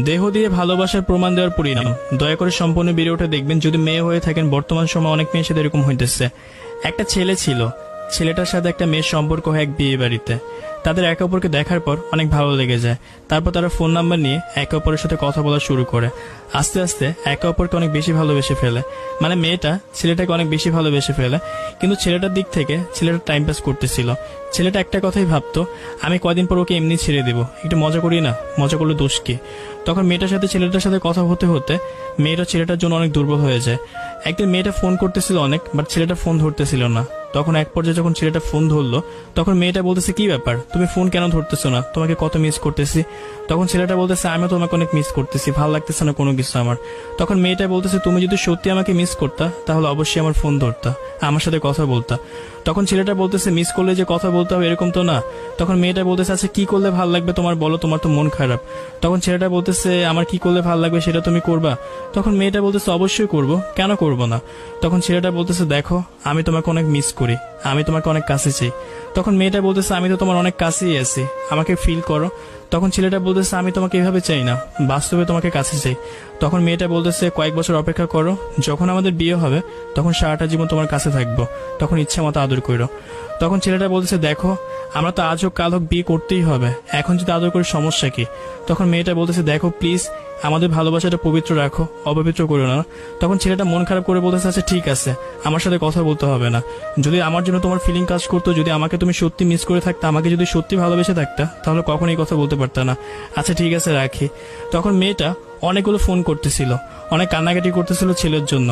দেহ দিয়ে ভালোবাসার প্রমাণ দেওয়ার পরিণাম। দয়া করে সম্পূর্ণ ভিডিওটা দেখবেন। যদি মেয়ে হয়ে থাকেন, বর্তমান সময় অনেক মেয়ের সাথে এরকম হইতেছে। একটা ছেলে ছিল, ছেলেটার সাথে একটা মেয়ের সম্পর্ক হয় এক বিয়ে বাড়িতে। তাদের একে অপরকে দেখার পর অনেক ভালো লেগে যায়। তারপর তারা ফোন নাম্বার নিয়ে একে অপরের সাথে কথা বলা শুরু করে। আস্তে আস্তে একে অপরকে অনেক বেশি ভালোবেসে ফেলে। মানে মেয়েটা ছেলেটাকে অনেক বেশি ভালোবেসে ফেলে। কিন্তু ছেলেটার দিক থেকে ছেলেটা টাইম পাস করতেছিল। ছেলেটা একটা কথাই ভাবতো, আমি কয়দিন পর ওকে এমনি ছেড়ে দিব, একটু মজা করি না, মজা করলে দোষ কি। তখন মেয়েটার সাথে ছেলেটার সাথে কথা হতে হতে মেয়েটা ছেলেটার জন্য অনেক দুর্বল হয়ে যায়। একদিন মেয়েটা ফোন করতেছিল অনেক, বাট ছেলেটা ফোন ধরতেছিল না। তখন এক পর্যায়ে যখন ছেলেটা ফোন ধরলো, তখন মেয়েটা বলতেছে, কি ব্যাপার, তুমি ফোন কেন ধরতেছো না, তোমাকে কত মিস করতেছি। তখন ছেলেটা বলতেছে, আমিও তোমাকে অনেক মিস করতেছি, ভালো লাগতেছে না কোনো কিছু আমার। তখন মেয়েটা বলতেছে, তুমি যদি সত্যি আমাকে মিস করতা তাহলে অবশ্যই আমার ফোন ধরতা, আমার সাথে কথা বলতা। তখন ছেলেটা বলতেছে, মিস করলে যে কথা বলতে হবে এরকম তো না। তখন মেয়েটা বলতেছে, আচ্ছা কি করলে ভালো লাগবে তোমার বলো, তোমার তো মন খারাপ। তখন ছেলেটা বলতেছে, আমার কি করলে ভালো লাগবে সেটা তুমি করবা। তখন মেয়েটা বলতেছে, অবশ্যই করব, কেন করব না। তখন ছেলেটা বলতেছে, দেখো আমি তোমাকে অনেক মিস করি, আমি তোমাকে অনেক কাছে চাই। তখন মেয়েটা বলতেছে, আমি তো তোমার অনেক কাছেই আছি, আমাকে ফিল করো। তখন ছেলেটা বলতেছে, আমি তোমাকে এভাবে চাই না, বাস্তবে তোমাকে কাছে চাই। তখন মেয়েটা বলতেছে, কয়েক বছর অপেক্ষা করো, যখন আমাদের বিয়ে হবে তখন সারাটা জীবন তোমার কাছে থাকবো, তখন ইচ্ছা মতো আদর করো। তখন ছেলেটা বলতেছে, দেখো আমরা তো আজ হোক কাল হোক বিয়ে করতেই হবে, এখন যদি আদর করি সমস্যা কি। তখন মেয়েটা বলতেছে, দেখো প্লিজ আমাদের ভালোবাসাটা পবিত্র রাখো, অপবিত্র করো না। তখন ছেলেটা মন খারাপ করে বলতেছে, আচ্ছা ঠিক আছে, আমার সাথে কথা বলতে হবে না। যদি আমার জন্য তোমার ফিলিং কাজ করতো, যদি আমাকে তুমি সত্যি মিস করে থাকতা, আমাকে যদি সত্যি ভালোবেসে থাকতা, তাহলে কখনোই কথা বলতে পারতা না। আচ্ছা ঠিক আছে রাখি। তখন মেয়েটা অনেকগুলো ফোন করতেছিল, অনেক কান্নাকাটি করতেছিল ছেলের জন্য।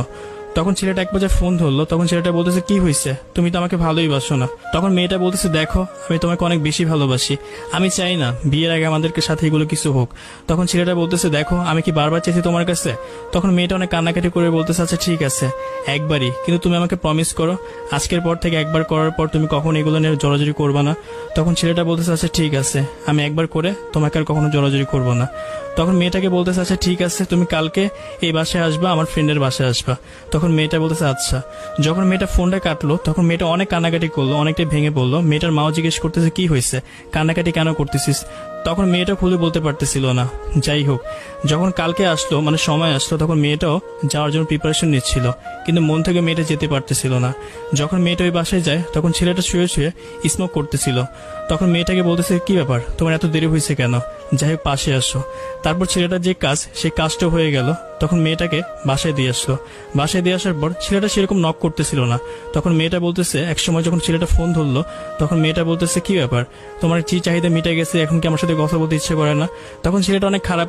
তখন ছেলেটা এক পর্যায়ে ফোন ধরলো। তখন ছেলেটা বলতেছে, কি হয়েছে, তুমি তো আমাকে ভালোই বাসো না। তখন মেয়েটা বলতেছে, দেখো আমি তোমাকে অনেক বেশি ভালোবাসি, আমি চাই না বিয়ের আগে আমাদেরকে সাথে এগুলো কিছু হোক। তখন ছেলেটা বলতেছে, দেখো আমি কি বারবার চাইছি তোমার কাছে। তখন মেয়েটা অনেক কান্নাকাটি করে বলতেছে, আচ্ছা ঠিক আছে একবারই, কিন্তু তুমি আমাকে প্রমিস করো আজকের পর থেকে একবার করার পর তুমি কখনো এগুলো নিয়ে জড়াজড়ি করবা না। তখন ছেলেটা বলতেছে, আচ্ছা ঠিক আছে, আমি একবার করে তোমাকে আর কখনো জড়াজড়ি করবো না। তখন মেয়েটাকে বলতেছে, আচ্ছা ঠিক আছে, তুমি কালকে এই বাসায় আসবা, আমার ফ্রেন্ডের বাসায় আসবা। তখন মেয়েটা বলতেছে আচ্ছা। যখন মেয়েটা ফোনটা কাটলো তখন মেয়েটা অনেক কান্নাকাটি করলো, অনেকটাই ভেঙে পড়লো। মেয়েটার মাও জিজ্ঞেস করতেছে, কি হয়েছে, কান্নাকাটি কেন করতেছিস। তখন মেয়েটা খুলে বলতে পারতেছিল না। যাই হোক, যখন কালকে আসলো মানে সময় আসলো, তখন মেয়েটাও যাওয়ার জন্য প্রিপারেশন নিচ্ছিল, কিন্তু মন থেকে মেয়েটা যেতে পারতেছিল না। যখন মেয়েটা ওই বাসায় যায় তখন ছেলেটা শুয়ে শুয়ে স্মোক করতেছিল। তখন মেয়েটাকে বলতেছে, কি ব্যাপার, তোমার এত দেরি হয়েছে কেন, যাই হোক পাশে আসো। তারপর ছেলেটার যে কাজ সেই কাজটা হয়ে গেল। তখন মেয়েটাকে বাসায় দিয়ে আসলো। বাসায় দিয়ে আসার পর ছেলেটা সেরকম নক করতেছিল না। তখন মেয়েটা বলতেছে, এক সময় যখন ছেলেটা ফোন ধরলো তখন মেয়েটা বলতেছে, কি ব্যাপার, তোমার কি চাহিদা মিটে গেছে, এখন কি আমার সাথে কথা বলতে ইচ্ছে করে না। তখন ছেলেটা অনেক খারাপ